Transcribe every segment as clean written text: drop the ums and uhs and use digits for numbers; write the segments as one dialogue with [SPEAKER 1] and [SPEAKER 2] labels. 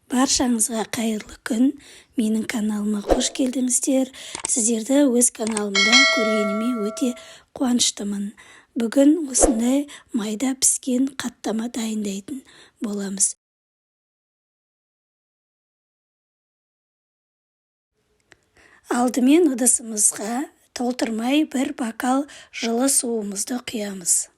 [SPEAKER 1] Баршаңызға қайырлы күн. Менің каналыма қош келдіңіздер. Сіздерді өз каналымда көргеніме өте қуаныштымын. Бүгін осындай майда піскен қаттама дайындайтын боламыз. Алдымен ыдысымызға толтырмай бір бокал жылы суымызды құямыз.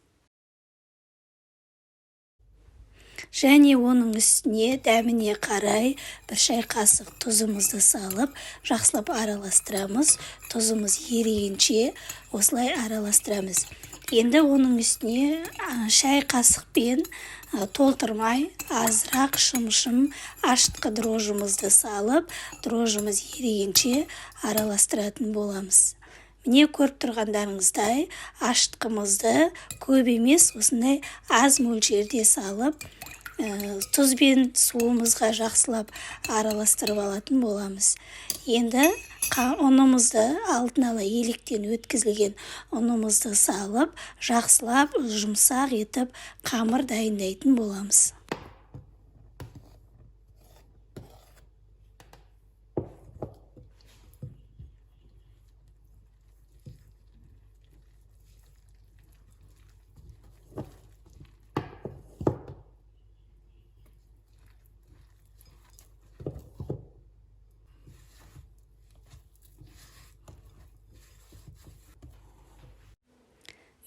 [SPEAKER 1] Және оның үстіне дәміне қарай бір шай қасық тұзымызды салып, жақсылап араластырамыз. Тұзымыз ерігенше осылай араластырамыз. Енді оның үстіне шай қасықпен толтырмай азырақ шым-шым ашытқы дрожжымызды салып, дрожжымыз ерігенше араластыратын боламыз. Міне көріп тұрғандарыңыздай ашытқымызды көп емес, осындай аз мөлшерде салып, тұз бен суымызға жақсылап араластырып алатын боламыз. Енді ұнымызды алдын ала електен өткізілген ұнымызды салып, жақсылап жұмсақ етіп қамыр дайындайтын боламыз.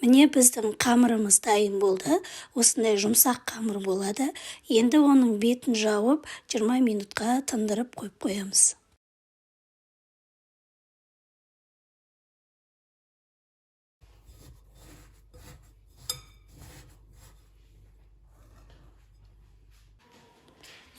[SPEAKER 1] Міне біздің қамырымыз дайын болды. Осындай жұмсақ қамыр болады. Енді оның бетін жауып 20 минутқа тындырып қойып қоямыз.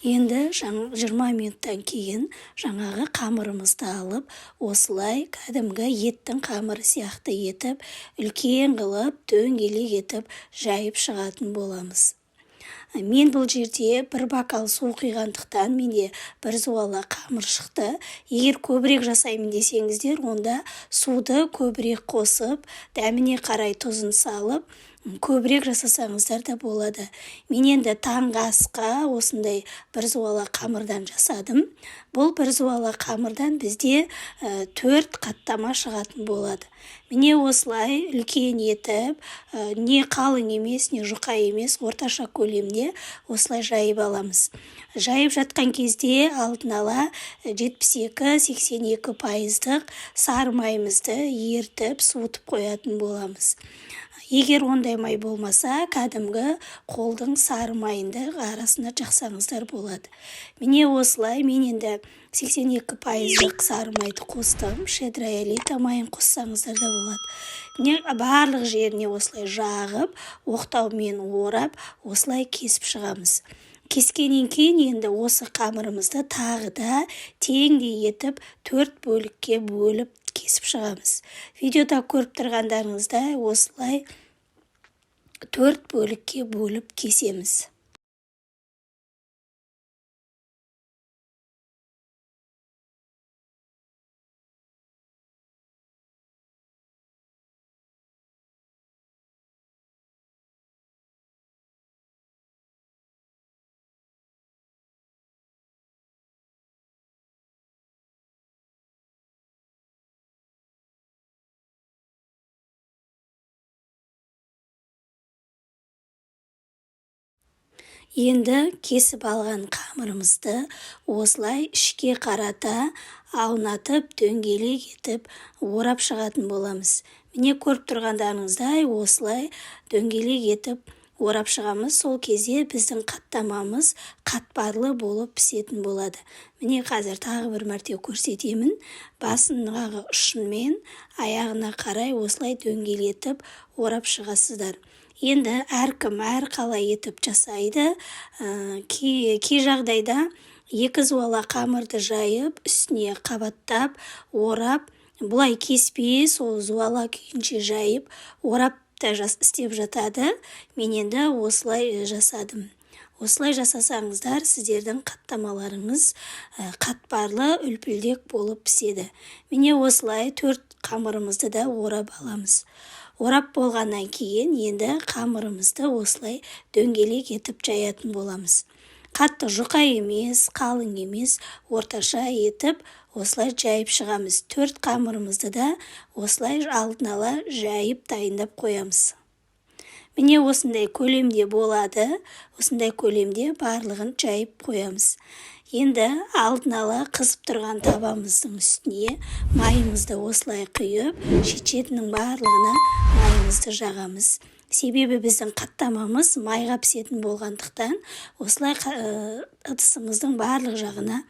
[SPEAKER 1] Енді 20 минуттан кейін жаңағы қамырымызды алып, осылай кәдімгі еттің қамыры сияқты етіп, үлкен қылып, дөңгелек етіп жайып шығатын боламыз. Мен бұл жерде бір бокал су құйғандықтан менде бір зуала қамыр шықты. Егер көбірек жасаймын десеңіздер, онда суды көбірек қосып, дәміне қарай тұзын салып, көбірек жасасаңыздар да болады. Мен енді таңғы асқа осындай бір зуала қамырдан жасадым. Бұл бір зуала қамырдан бізде 4 қаттама шығатын болады. Міне осылай үлкен етіп, не қалың емес, не жұқа емес, орташа көлемде осылай жайып аламыз. Жайып жатқан кезде алдын ала 72-82% сары майымызды ертіп, суытып қоятын боламыз. Егер ондай май болмаса, кәдімгі қолдың сары майынды арасына жақсаңыздар болады. Міне осылай мен енді 82% сары майды қостым. Шедроэлита майын қоссаңыздар да болады. Міне барлық жеріне осылай жағып, оқтаумен орап, осылай кесіп шығамыз. Кескеннен кейін енді осы қамырымызды тағы да теңдей етіп 4 бөлікке бөліп кесіп шығамыз. Видеода көріп тұрғандарыңыздай осылай 4 бөлікке бөліп кесеміз. Енді кесіп алған қамырымызды осылай ішке қарата аунатып, дөңгелек етіп орап шығатын боламыз. Міне көріп тұрғандарыңыздай осылай дөңгелек етіп орап шығамыз. Сол кезде біздің қаттамамыз қатпарлы болып пісетін болады. Міне қазір тағы бір мәрте көрсетемін. Басындағы ұшынмен аяғына қарай осылай дөңгелетіп орап шығасыздар. Енді әркім қалай етіп жасайды. Кей жағдайда 2 зуала қамырды жайып, үстіне қабаттап, орап, бұлай кеспей, сол зуала күйінше жайып, орап та істеп жатады. Мен енді осылай жасадым. Осылай жасасаңыздар, сіздердің қаттамаларыңыз қатпарлы, үлпілдек болып піседі. Міне осылай 4 қамырымызды да орап аламыз. Орап болғаннан кейін енді қамырымызды осылай дөңгелек етіп жаятын боламыз. қатты жұқа емес, қалың емес, орташа етіп осылай жайып шығамыз. 4 қамырымызды да осылай алдын ала жайып дайындап қоямыз. Міне осындай көлемде болады. Осындай көлемде барлығын жайып қоямыз. Енді алдын ала қызып тұрған табамыздың үстіне майымызды осылай құйып, шет-шетінің барлығына майымызды жағамыз. Себебі біздің қаттамамыз майға пісетін болғандықтан, осылай ыдысымыздың барлық жағына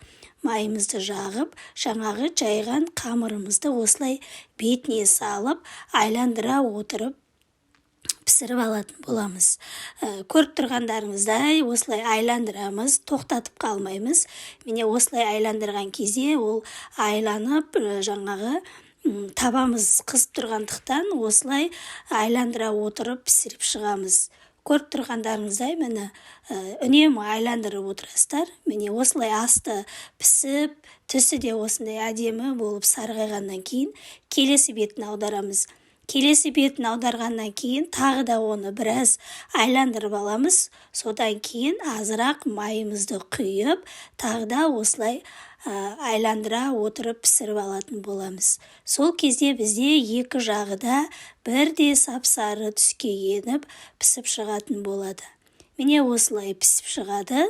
[SPEAKER 1] майымызды жағып, жаңағы жайған қамырымызды осылай бетіне салып, айландыра отырып пісіріп алатын боламыз. Көріп тұрғандарыңыздай осылай айландырамыз, тоқтатып қалмаймыз. Міне осылай айландырған кезде ол айланып, жаңағы табамыз қызып тұрғандықтан осылай айландыра отырып пісіріп шығамыз. Көріп тұрғандарыңыздай, міне үнемі айландырып отырасыздар. Міне осылай асты пісіп, түсі де осындай әдемі болып сарғайғаннан кейін келесі бетін аударамыз. Келесі бетін аударғаннан кейін тағы да оны біраз айландырып аламыз. Содан кейін азырақ майымызды құйып, тағы да осылай айландыра отырып пісіріп алатын боламыз. Сол кезде бізде екі жағы да бірдей сап-сары түске еніп пісіп шығатын болады. Міне осылай пісіп шығады.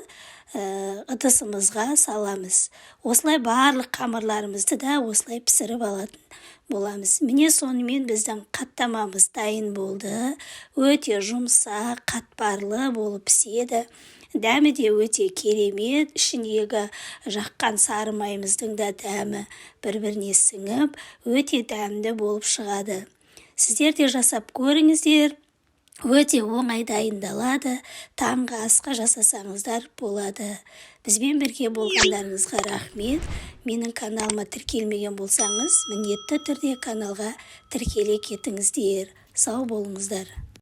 [SPEAKER 1] Ыдысымызға саламыз. Осылай барлық қамырларымызды да осылай пісіріп алатын боламыз. Міне сонымен біздің қаттамамыз дайын болды. Өте жұмсақ, қатпарлы болып піседі. Дәмі де өте керемет. Ішіндегі жаққан сары майымыздың да дәмі бір-біріне сіңіп, өте дәмді болып шығады. Сіздер де жасап көріңіздер. Өте оңай дайындалады. Таңғы асқа жасасаңыздар болады. Бізбен бірге болғандарыңызға рахмет. Менің каналыма тіркелмеген болсаңыз, міндетті түрде каналға тіркеле кетіңіздер. Сау болыңыздар.